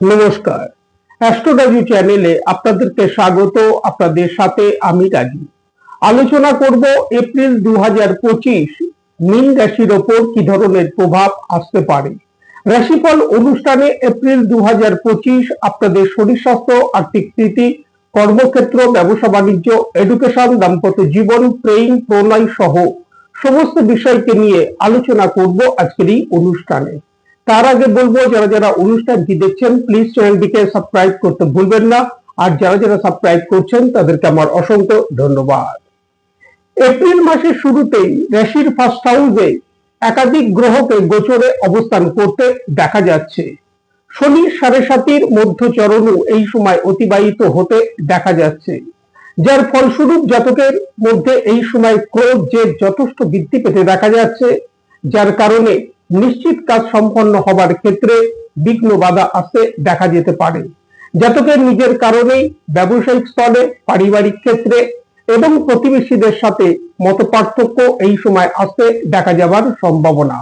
নমস্কার, অ্যাস্ট্রোলজি চ্যানেলে আপনাদেরকে স্বাগত। আপনাদের সাথে আমি রাজু। আলোচনা করব এপ্রিল 2025 মীন রাশির ওপর কি ধরনের প্রভাব আসতে পারে। রাশিফল অনুষ্ঠানে এপ্রিল 2025 আপনাদের শরীর স্বাস্থ্য, আর্থিক স্থিতি, কর্মক্ষেত্র, ব্যবসা বাণিজ্য, এডুকেশন, দাম্পত্য জীবন, প্রেম, প্রণয় সহ সমস্ত বিষয়কে নিয়ে আলোচনা করব আজকের এই অনুষ্ঠানে। তার আগে বলবো, যারা যারা অনুষ্ঠানটি দেখছেন প্লিজ চ্যানেলটিকে সাবস্ক্রাইব করতে ভুলবেন না, আর যারা যারা সাবস্ক্রাইব করছেন তাদেরকে আমার অসংখ্য ধন্যবাদ। এপ্রিল মাসের শুরুতেই রাশির ফার্স্ট হাউসে একাধিক গ্রহকে গোচরে অবস্থান করতে দেখা যাচ্ছে। শনির 7.5 মধ্যচরণও এই সময় অতিবাহিত হতে দেখা যাচ্ছে, যার ফলস্বরূপ জাতকের মধ্যে এই সময় ক্রোধ জেদ যথেষ্ট বৃদ্ধি পেতে দেখা যাচ্ছে, যার কারণে নিশ্চিত কাজ সম্পন্ন হবার ক্ষেত্রে বিঘ্ন বাধা আসতে দেখা যেতে পারে। জাতকের নিজের কারণেই ব্যবসায়িক স্তরে, পারিবারিক ক্ষেত্রে এবং প্রতিবেশীদের সাথে মতপার্থক্য এই সময় আসতে দেখা যাবার সম্ভাবনা।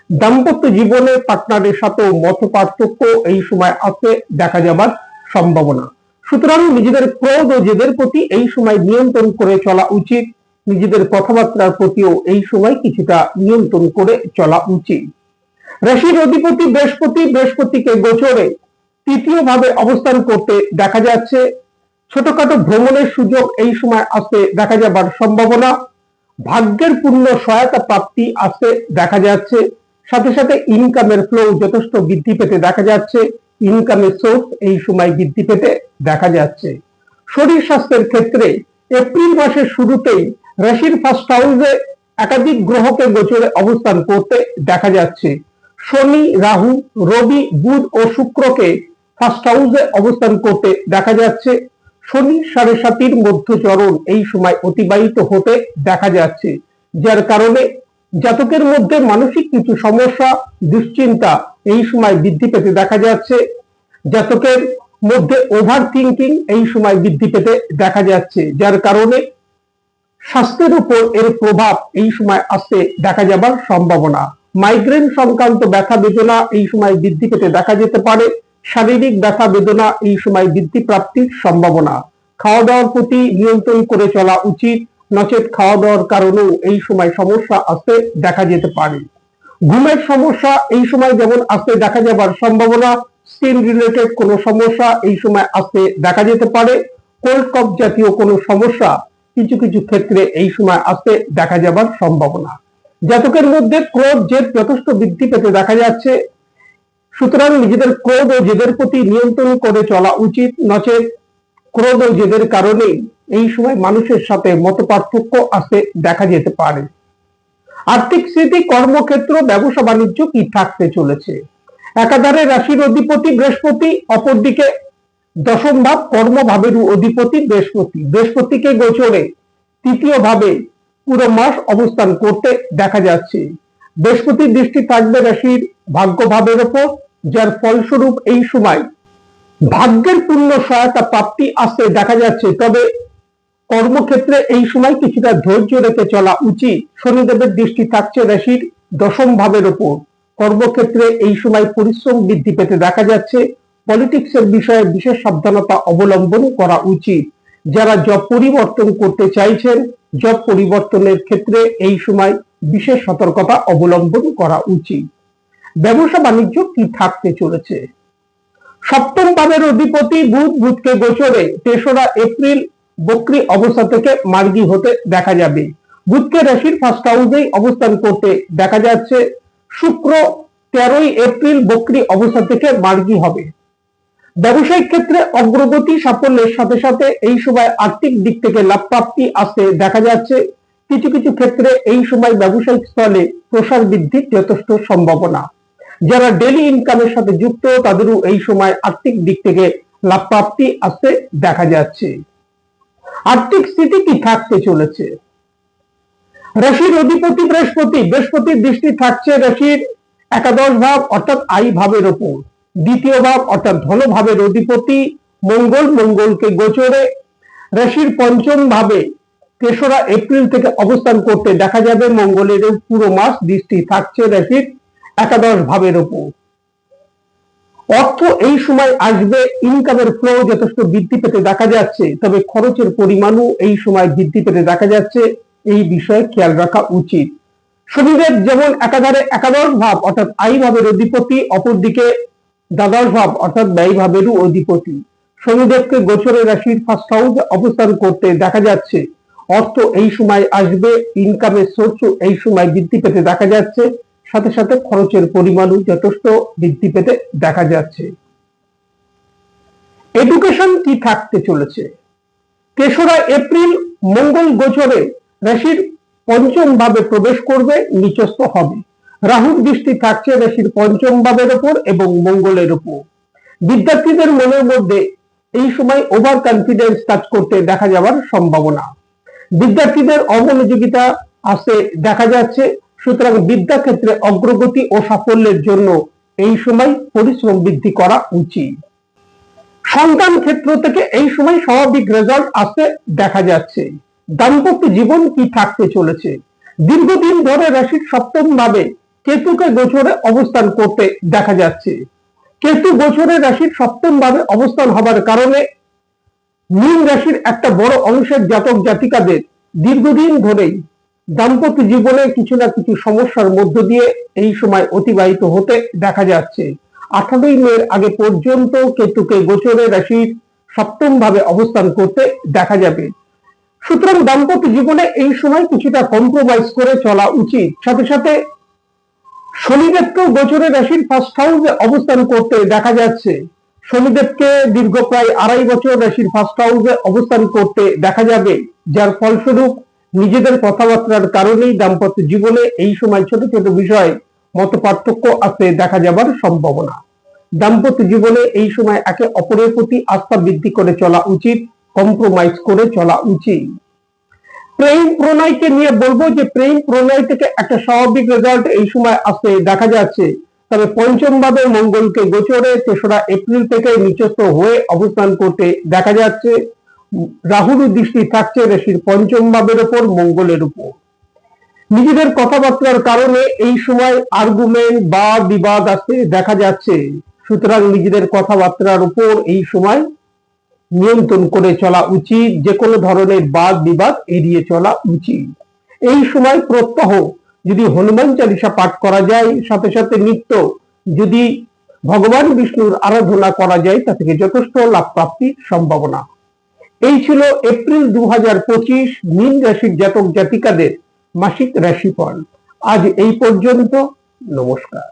দাম্পত্য জীবনে পার্টনারের সাথেও মতপার্থক্য এই সময় আসতে দেখা যাবার সম্ভাবনা। সুতরাং নিজেদের ক্রোধ ও জেদের প্রতি এই সময় নিয়ন্ত্রণ করে চলা উচিত। নিজেদের কথাবার্তার প্রতিও এই সময় কিছুটা নিয়ন্ত্রণ করে চলা উচিত। রাশির অধিপতি বৃহস্পতিকে গোচরে তৃতীয় ভাবে অবস্থান করতে দেখা যাচ্ছে। ছোটখাটো ভ্রমণের সুযোগ এই সময় আসতে দেখা যাবার সম্ভাবনা। ভাগ্যের পূর্ণ সহায়তা প্রাপ্তি আসতে দেখা যাচ্ছে। সাথে সাথে ইনকামের ফ্লো যথেষ্ট বৃদ্ধি পেতে দেখা যাচ্ছে। ইনকামের সোর্স এই সময় বৃদ্ধি পেতে দেখা যাচ্ছে। শরীর স্বাস্থ্যের ক্ষেত্রে এপ্রিল মাসের শুরুতেই রাশির ফার্স্ট হাউসে একাধিক গ্রহকে গোচরে অবস্থান করতে দেখা যাচ্ছে। শনি, রাহু, রবি, বুধ ও শুক্রকে ফার্স্ট হাউসে অবস্থান করতে দেখা যাচ্ছে। শনি 7.5 মধ্যচরণ এই সময় অতিবাহিত হতে দেখা যাচ্ছে, যার কারণে জাতকের মধ্যে মানসিক কিছু সমস্যা, দুশ্চিন্তা এই সময় বৃদ্ধি পেতে দেখা যাচ্ছে। জাতকের মধ্যে ওভার থিঙ্কিং এই সময় বৃদ্ধি পেতে দেখা যাচ্ছে, যার কারণে স্বাস্থ্যের উপর এর প্রভাব এই সময় আসতে দেখা যাবার সম্ভাবনা। মাইগ্রেন সংক্রান্ত ব্যথা বেদনা এই সময় বৃদ্ধি পেতে দেখা যেতে পারে। শারীরিক ব্যথা বেদনা এই সময় বৃদ্ধি প্রাপ্তির সম্ভাবনা। খাওয়া দাওয়ার প্রতি নিয়ন্ত্রণ করে চলা উচিত, নচেত খাওয়া দাওয়ার কারণেও এই সময় সমস্যা আসতে দেখা যেতে পারে। ঘুমের সমস্যা এই সময় যেমন আসতে দেখা যাবার সম্ভাবনা। স্কিন রিলেটেড কোনো সমস্যা এই সময় আসতে দেখা যেতে পারে। কোল্ড কফ জাতীয় কোনো সমস্যা কিছু কিছু ক্ষেত্রে এই সময় আসতে দেখা যাবার সম্ভাবনা। জাতকের মধ্যে ক্রোধ জেদ যথেষ্ট বৃদ্ধি পেতে দেখা যাচ্ছে। সুতরাং নিজেদের ক্রোধ ও জেদের প্রতি নিয়ন্ত্রণ করে চলা উচিত, নচেত ক্রোধ ও জেদের কারণে এই সময় মানুষের সাথে মতপার্থক্য আসতে দেখা যেতে পারে। আর্থিক স্থিতি, কর্মক্ষেত্র, ব্যবসা বাণিজ্য কি থাকতে চলেছে। একাধারে রাশির অধিপতি বৃহস্পতি, অপরদিকে দশম ভাব কর্মভাবের অধিপতি বৃহস্পতিকে গোচরে তৃতীয় ভাবে পুরো মাস অবস্থান করতে দেখা যাচ্ছে। বৃহস্পতির দৃষ্টি থাকবে রাশির ভাগ্য ভাবের ওপর, যার ফলস্বরূপ এই সময় ভাগ্যের পূর্ণ সহায়তা প্রাপ্তি আসতে দেখা যাচ্ছে। তবে কর্মক্ষেত্রে এই সময় কিছুটা ধৈর্য রেখে চলা উচিত। শনিদেবের দৃষ্টি থাকছে রাশির দশম ভাবের ওপর। কর্মক্ষেত্রে এই সময় পরিশ্রম বৃদ্ধি পেতে দেখা যাচ্ছে। পলিটিক্সের বিষয়ে বিশেষ সাবধানতা অবলম্বন করা উচিত। যারা জব পরিবর্তন করতে চাইছেন, জব পরিবর্তনের ক্ষেত্রে এই সময় বিশেষ সতর্কতা অবলম্বন করা উচিত। ব্যবসা বাণিজ্য কি থাকতে চলেছে। সপ্তম ভাবের অধিপতি বুধকে গোচরে 3রা এপ্রিল বক্রী অবস্থা থেকে মার্গী হতে দেখা যাবে। বুধকে রাশির ফার্স্ট হাউসেই অবস্থান করতে দেখা যাচ্ছে। শুক্র 13ই এপ্রিল বক্রী অবস্থা থেকে মার্গী হবে। ব্যবসায়িক ক্ষেত্রে অগ্রগতি, সাফল্যের সাথে সাথে এই সময় আর্থিক দিক থেকে লাভ প্রাপ্তি আসতে দেখা যাচ্ছে। কিছু কিছু ক্ষেত্রে এই সময় ব্যবসায়িক স্থলে প্রসার বৃদ্ধির যথেষ্ট সম্ভাবনা। যারা ডেইলি ইনকামের সাথে যুক্ত তাদেরও এই সময় আর্থিক দিক থেকে লাভ প্রাপ্তি আসতে দেখা যাচ্ছে। আর্থিক স্থিতি কি থাকতে চলেছে। রাশির অধিপতি বৃহস্পতির দৃষ্টি থাকছে রাশির একাদশ ভাব অর্থাৎ আয় ভাবের ওপর। দ্বিতীয় ভাব অর্থাৎ ধন ভাবের অধিপতি মঙ্গলকে গোচরে রাশির পঞ্চম ভাবে 3রা এপ্রিল থেকে অবস্থান করতে দেখা যাবে। মঙ্গলের পুরো মাস দৃষ্টি থাকছে রাশির একাদশ ভাবের ওপর। অর্থ এই সময় আসবে, ইনকামের ফ্লো যথেষ্ট বৃদ্ধি পেতে দেখা যাচ্ছে, তবে খরচের পরিমাণও এই সময় বৃদ্ধি পেতে দেখা যাচ্ছে। এই বিষয়ে খেয়াল রাখা উচিত। শনিদেব যেমন একাধারে একাদশ ভাব অর্থাৎ আয় ভাবের অধিপতি, অপরদিকে দ্বাদশ ভাব অর্থাৎ ব্যয় ভাবেরও অধিপতি। শনিদেবকে গোচরের রাশির ফার্স্ট হাউসে অবস্থান করতে দেখা যাচ্ছে। অর্থ এই সময় আসবে, ইনকামের সোর্সও এই সময় বৃদ্ধি পেতে দেখা যাচ্ছে, সাথে সাথে খরচের পরিমাণও যথেষ্ট বৃদ্ধি পেতে দেখা যাচ্ছে। এডুকেশন কি থাকতে চলেছে? 3রা এপ্রিল মঙ্গল গোচরে রাশির পঞ্চম ভাবে প্রবেশ করবে, নিচস্থ হবে। রাহুর দৃষ্টি থাকছে রাশির পঞ্চম ভাবের উপর এবং মঙ্গলের উপর। বিদ্যার্থীদের মনের মধ্যে এই সময় ওভার কনফিডেন্স কাজ করতে দেখা যাওয়ার সম্ভাবনা। বিদ্যার্থীদের অমনোযোগিতা আসতে দেখা যাচ্ছে, সুতরাং বিদ্যা ক্ষেত্রে অগ্রগতি ও সাফল্যের জন্য এই সময় পরিশ্রম বৃদ্ধি করা উচিত। সন্তান ক্ষেত্র থেকে এই সময় স্বাভাবিক রেজাল্ট আসতে দেখা যাচ্ছে। দাম্পত্য জীবন কি থাকতে চলেছে? দীর্ঘদিন ধরে রাশির সপ্তম ভাবে কেতুকে গোচরে অবস্থান করতে দেখা যাচ্ছে। কেতু গোচরে রাশির সপ্তম ভাবে অবস্থান হবার কারণে মীন রাশির একটা বড় অংশের জাতক জাতিকাদের দীর্ঘদিন ধরেই দাম্পত্য জীবনে কিছু না কিছু সমস্যার মধ্য দিয়ে এই সময় অতিবাহিত হতে দেখা যাচ্ছে। 18ই মের আগে পর্যন্ত কেতুকে গোচরে রাশির সপ্তম ভাবে অবস্থান করতে দেখা যাবে। সুতরাং দাম্পত্য জীবনে এই সময় কিছুটা কম্প্রোমাইজ করে চলা উচিত। সাথে সাথে শনিদেবকেও গোচরে রাশির ফার্স্ট হাউসে অবস্থান করতে দেখা যাচ্ছে। শনিদেবকে দীর্ঘ প্রায় 2.5 বছর রাশির ফার্স্ট হাউসে অবস্থান করতে দেখা যাবে, যার ফলস্বরূপ নিজেদের কথাবার্তার কারণেই দাম্পত্য জীবনে এই সময় ছোট ছোট বিষয়ে মত পার্থক্য আসতে দেখা যাবার সম্ভাবনা। দাম্পত্য জীবনে এই সময় একে অপরের প্রতি আস্থা বৃদ্ধি করে চলা উচিত, কম্প্রোমাইজ করে চলা উচিত। প্রেম প্রণয়কে নিয়ে বলবো যে প্রেম প্রণয় থেকে একটা স্বাভাবিক রেজাল্ট এই সময় আসতে দেখা যাচ্ছে, তবে পঞ্চম ভাবে মঙ্গলকে গোচরে 3রা এপ্রিল থেকে নিচস্থ হয়ে অবস্থান করতে দেখা যাচ্ছে। রাহুর দৃষ্টি থাকছে রাশির পঞ্চম ভাবের উপর, মঙ্গলের উপর। নিজেদের কথাবার্তার কারণে এই সময় আর্গুমেন্ট বা বিবাদ আসতে দেখা যাচ্ছে, সুতরাং নিজেদের কথাবার্তার উপর এই সময় নিয়ন্ত্রণ করে চলা উচিত। যে কোনো ধরনের বাদ বিবাদ এড়িয়ে চলা উচিত। এই সময় প্রত্যহ যদি হনুমান চালিসা পাঠ করা যায়, সাথে সাথে নিত্য যদি ভগবান বিষ্ণুর আরাধনা করা যায়, তা থেকে যথেষ্ট লাভ প্রাপ্তির সম্ভাবনা। এই ছিল এপ্রিল 2025 মীন রাশির জাতক জাতিকাদের মাসিক রাশিফল। আজ এই পর্যন্ত। নমস্কার।